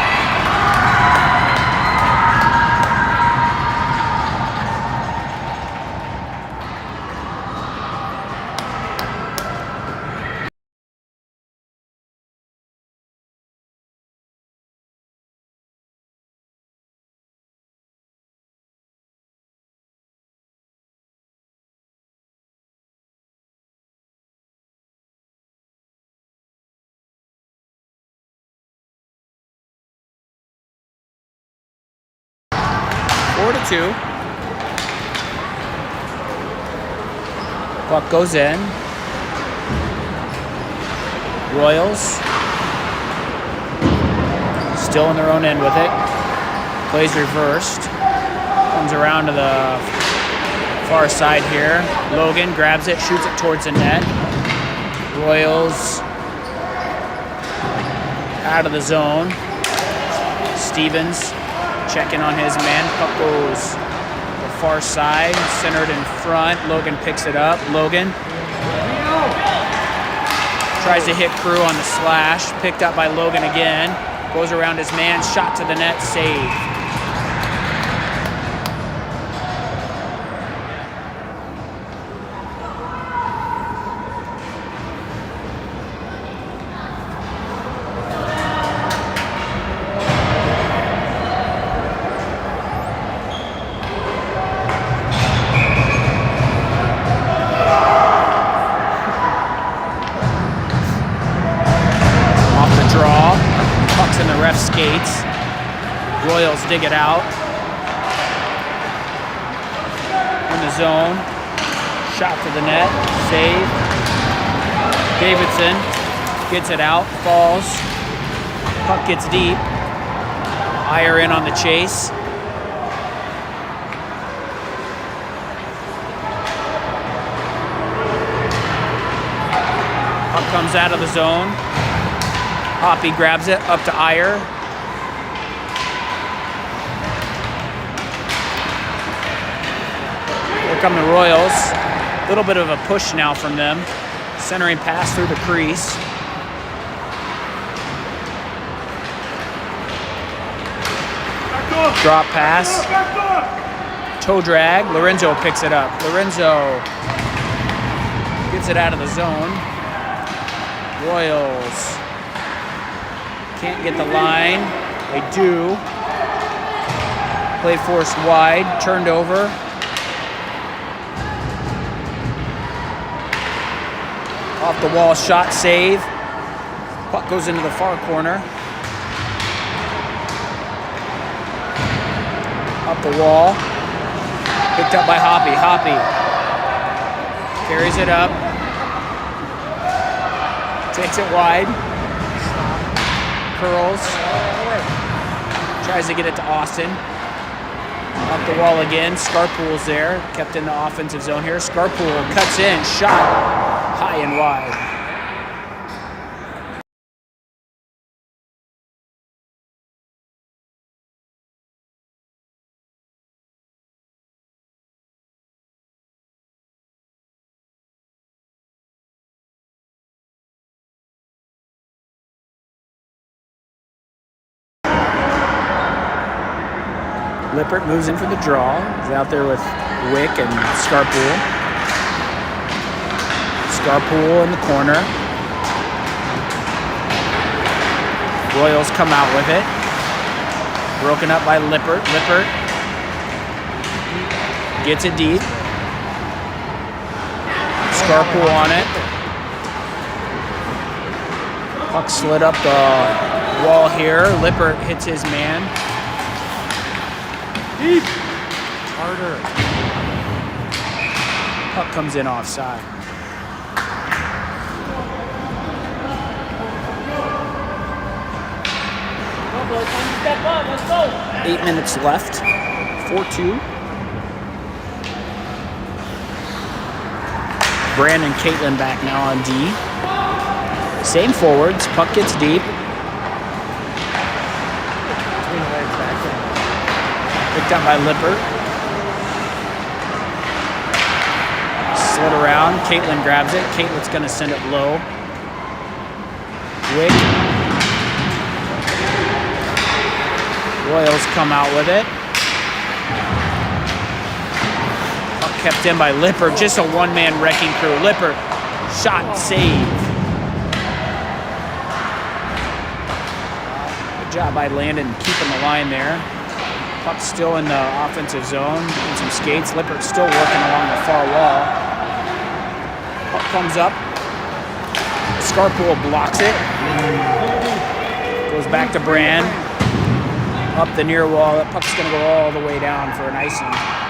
Two. Puck goes in. Royals still in their own end with it. Plays reversed. Comes around to the far side here. Logan grabs it, shoots it towards the net. Royals out of the zone. Stevens checking on his man. Puck goes the far side, centered in front. Logan picks it up. Logan tries to hit Crew on the slash. Picked up by Logan again. Goes around his man. Shot to the net. Save. In the ref skates. Royals dig it out. In the zone. Shot to the net. Save. Davidson gets it out. Falls. Puck gets deep. Iyer in on the chase. Puck comes out of the zone. Hoppy grabs it, up to Iyer. Here come the Royals. A little bit of a push now from them. Centering pass through the crease. Drop pass. Toe drag. Lorenzo picks it up. Lorenzo gets it out of the zone. Royals can't get the line. They do. Play forced wide. Turned over. Off the wall shot. Save. Puck goes into the far corner. Up the wall. Picked up by Hoppy. Hoppy carries it up. Takes it wide. Curls. Tries to get it to Austin. Up the wall again. Scarpool's there. Kept in the offensive zone here. Scarpool cuts in. Shot high and wide. Lippert moves in for the draw. He's out there with Wick and Scarpool. Scarpool in the corner. Royals come out with it. Broken up by Lippert. Lippert gets it deep. Scarpool on it. Puck slid up the wall here. Lippert hits his man. Deep. Harder. Puck comes in offside. Step up, let's go. 8 minutes left. 4-2. Brandon and Caitlin back now on D. Same forwards. Puck gets deep. Picked up by Lippert. Slid around. Caitlin grabs it. Caitlin's going to send it low. Wick. Royals come out with it. Puck kept in by Lippert. Just a one-man wrecking crew. Lippert. Shot. Save. Good job by Landon keeping the line there. Puck still in the offensive zone, doing some skates. Lippert still working along the far wall. Puck comes up. Scarpool blocks it. Goes back to Brand. Up the near wall. That puck's going to go all the way down for an icing.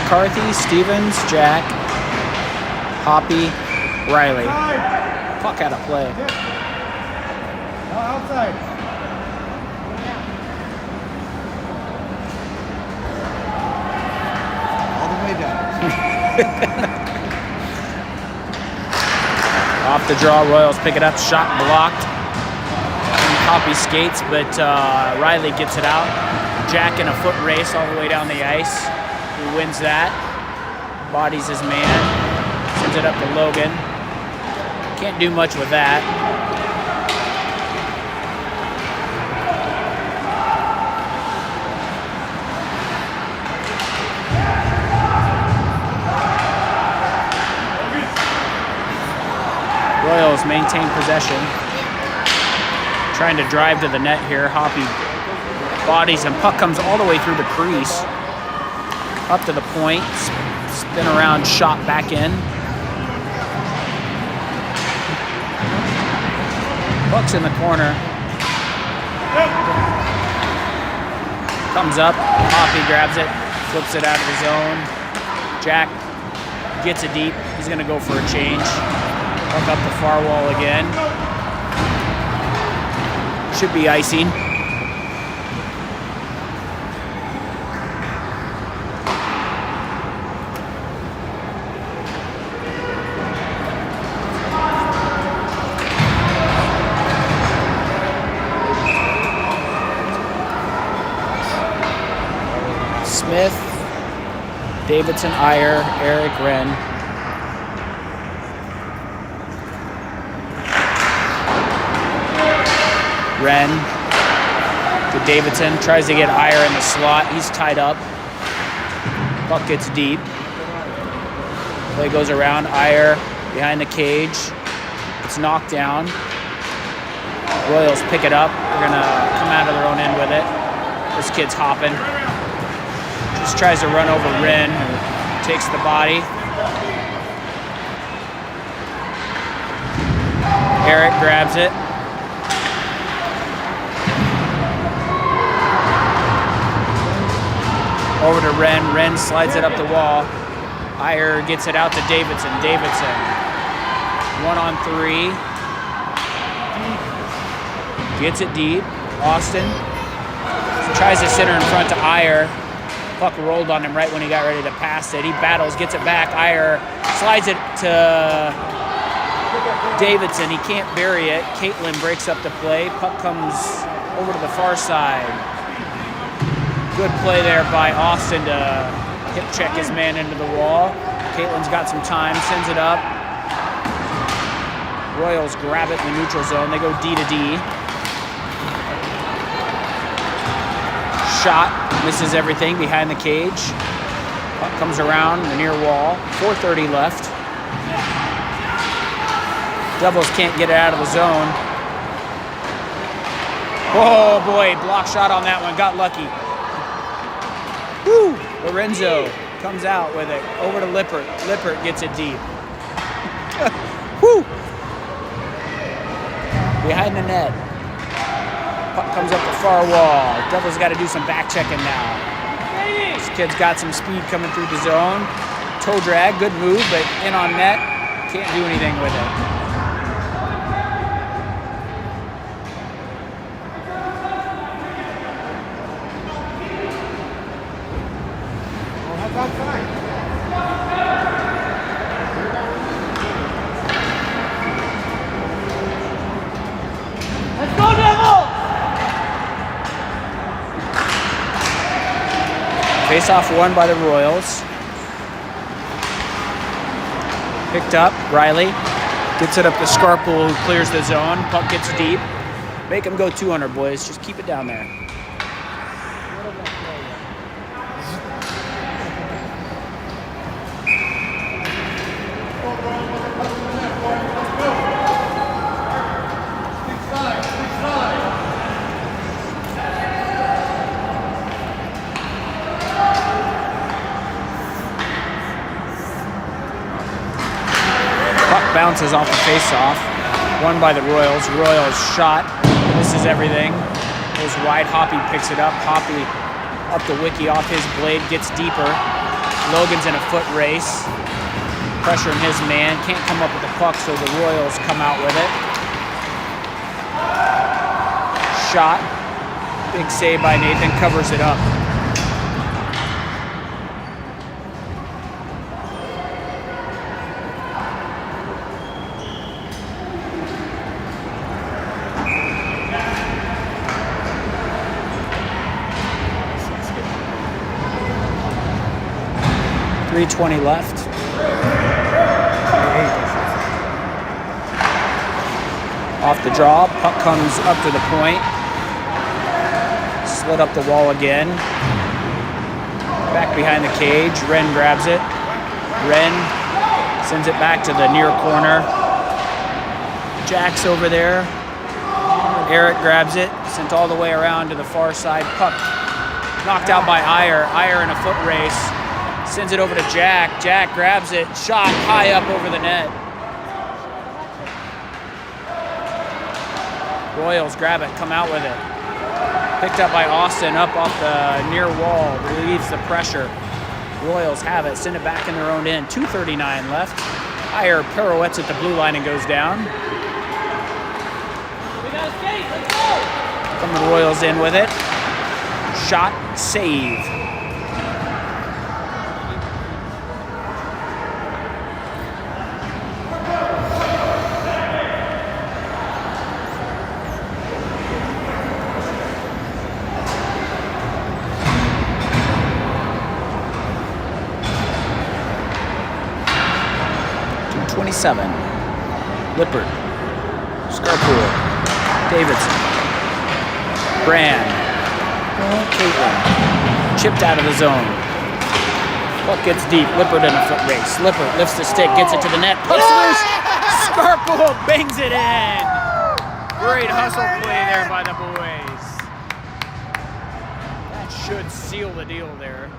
McCarthy, Stevens, Jack, Hoppy, Riley. Puck out of play. Outside. All the way down. Off the draw, Royals pick it up, shot blocked. Hoppy skates, but Riley gets it out. Jack in a foot race all the way down the ice. He wins that. Bodies his man. Sends it up to Logan. Can't do much with that. Royals maintain possession. Trying to drive to the net here. Hoppy bodies and puck comes all the way through the crease. Up to the point. Spin around, shot back in. Puck's in the corner. Comes up. Hoppy grabs it. Flips it out of the zone. Jack gets it deep. He's going to go for a change. Puck up the far wall again. Should be icing. Smith, Davidson, Iyer, Eric, Wren. Wren to Davidson, tries to get Iyer in the slot. He's tied up. Puck gets deep. Play goes around. Iyer behind the cage. It's knocked down. Royals pick it up. They're gonna come out of their own end with it. This kid's hopping. Just tries to run over Wren, who takes the body. Eric grabs it. Over to Wren. Wren slides it up the wall. Iyer gets it out to Davidson. Davidson. 1-on-3. Gets it deep. Austin tries to center in front to Iyer. Puck rolled on him right when he got ready to pass it. He battles, gets it back. Iyer slides it to Davidson. He can't bury it. Caitlin breaks up the play. Puck comes over to the far side. Good play there by Austin to hip check his man into the wall. Caitlin's got some time, sends it up. Royals grab it in the neutral zone. They go D to D. Shot, misses everything behind the cage. Puck comes around the near wall. 4:30 left. Devils can't get it out of the zone. Oh boy, block shot on that one. Got lucky. Woo! Lorenzo comes out with it. Over to Lippert. Lippert gets it deep. Woo! Behind the net. Puck comes up the far wall. Devils got to do some back checking now. This kid's got some speed coming through the zone. Toe drag, good move, but in on net. Can't do anything with it. Let's go, Devils! Face-off won by the Royals. Picked up, Riley. Gets it up to Scarpool, who clears the zone. Puck gets deep. Make them go 200, boys. Just keep it down there. Bounces off the face-off. Won by the Royals. Royals shot. This is everything. Goes wide. Hoppy picks it up. Hoppy up the wiki off his blade. Gets deeper. Logan's in a foot race. Pressuring his man. Can't come up with the puck, so the Royals come out with it. Shot. Big save by Nathan. Covers it up. .320 left. Off the draw, puck comes up to the point. Slid up the wall again. Back behind the cage, Wren grabs it. Wren sends it back to the near corner. Jack's over there. Eric grabs it, sent all the way around to the far side. Puck knocked out by Iyer. Iyer in a foot race. Sends it over to Jack. Jack grabs it. Shot high up over the net. Royals grab it. Come out with it. Picked up by Austin. Up off the near wall. Relieves the pressure. Royals have it. Send it back in their own end. 2:39 left. Iyer pirouettes at the blue line and goes down. We got a skate. Let's go. From the Royals in with it. Shot. Save. Lippert, Scarpool, Davidson, Brand, Caitlin, chipped out of the zone. Puck gets deep. Lippert in a foot race. Lippert lifts the stick, gets it to the net. Puck's loose. Scarpool bangs it in. Great hustle play there by the boys. That should seal the deal there.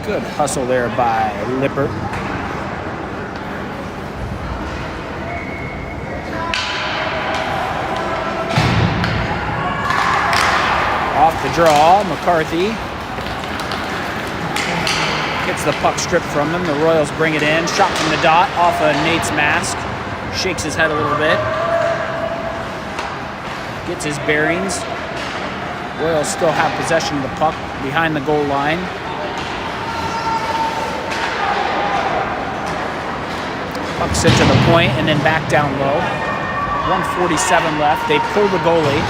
Good hustle there by Lippert. Off the draw, McCarthy gets the puck stripped from him. The Royals bring it in. Shot from the dot off of Nate's mask. Shakes his head a little bit. Gets his bearings. Royals still have possession of the puck behind the goal line. Puck sent to the point and then back down low. 1:47 left. They pull the goalie.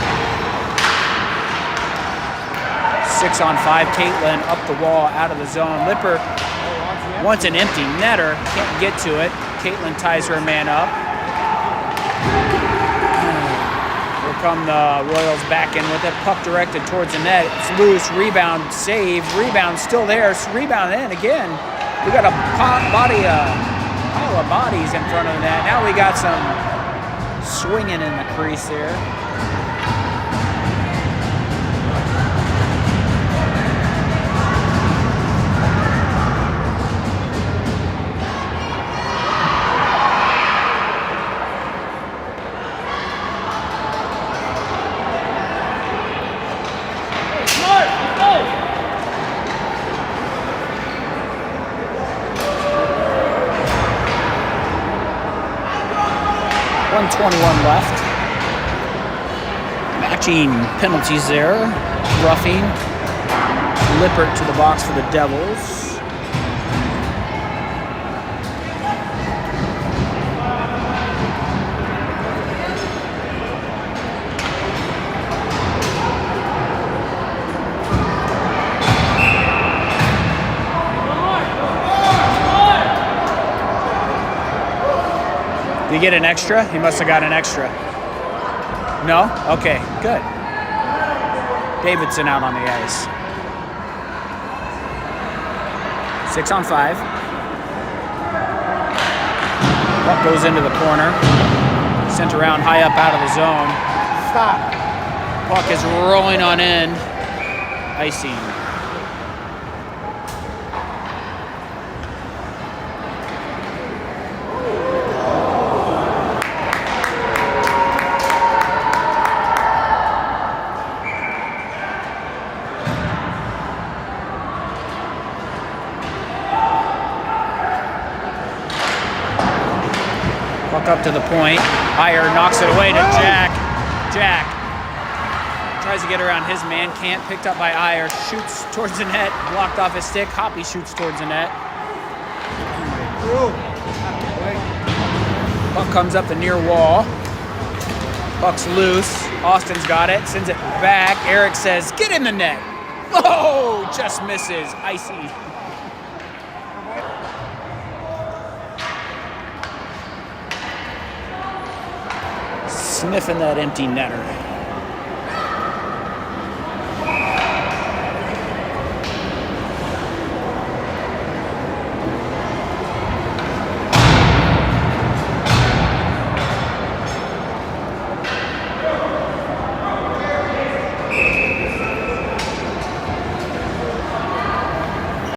6-on-5. Caitlin up the wall, out of the zone. Lippert wants an empty netter. Can't get to it. Caitlin ties her man up. Here come the Royals back in with it. Puck directed towards the net. It's loose. Rebound saved. Rebound still there. Rebound in again. We got a pile of bodies in front of the net. Now we got some swinging in the crease there. Smart. Let's go. 1:21 left. Matching penalties there. Roughing. Lippert to the box for the Devils. Did you get an extra? He must have got an extra. No? Okay, good. Davidson out on the ice. 6-on-5. Puck goes into the corner. Sent around high up out of the zone. Stop. Puck is rolling on in. Icing. Puck up to the point. Iyer knocks it away to Jack. Jack tries to get around his man. Can't. Picked up by Iyer. Shoots towards the net. Blocked off his stick. Hoppy shoots towards the net. Puck comes up the near wall. Puck's loose. Austin's got it. Sends it back. Eric says, "Get in the net." Oh, just misses. Icy. Sniffing that empty netter.